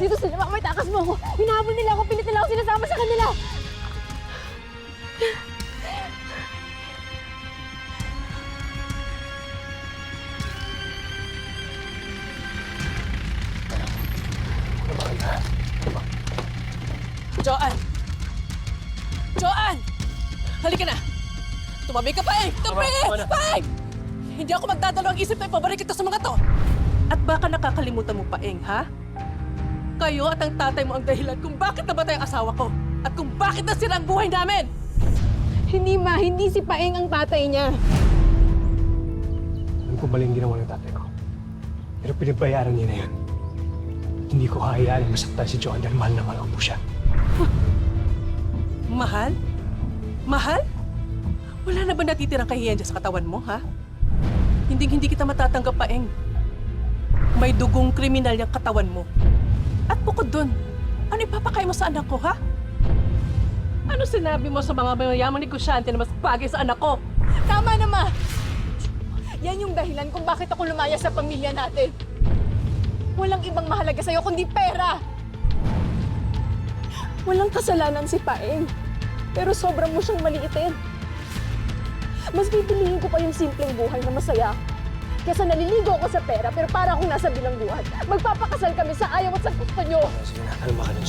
Dito sila, baka may takas mo ako. Hinahabol nila ako, pilit nila ako sinasama sa kanila. Joanne! Joanne! Halika na! Tumabi ka pa eh! Tumabi! Paeng! Hindi ako magdadalawang isip na ipabalik kita sa mga to! At baka nakakalimutan mo, Paeng, ha? Kayo at ang tatay mo ang dahilan kung bakit nabatay ang asawa ko at kung bakit nasira ang buhay namin! Hindi ma, hindi si Paeng ang tatay niya. Alam ko mali ang ginawa ng tatay ko. Pero pinabayaran niya na yun. Hindi ko hayaan masaktan si Joanne dahil mahal na mahal ko po siya. Mahal? Mahal? Wala na ba natitirang kahiyan dyan sa katawan mo, ha? Hindi kita matatanggap, Paeng. May dugong kriminal yung katawan mo. At bukod dun, ano ipapakain mo sa anak ko, ha? Ano sinabi mo sa mga mayamang negosyante na mas bagay sa anak ko? Tama na, ma! Yan yung dahilan kung bakit ako lumaya sa pamilya natin. Walang ibang mahalaga sa'yo kundi pera. Walang kasalanan si Paeng. Pero sobrang mo siyang maliitin. Mas pipiliin ko pa yung simpleng buhay na masaya. Kesa naliligo ako sa pera pero para akong nasa bilangguan. Magpapakasal kami sa ayaw at sa gusto nyo. Sige na, kalma ka lang,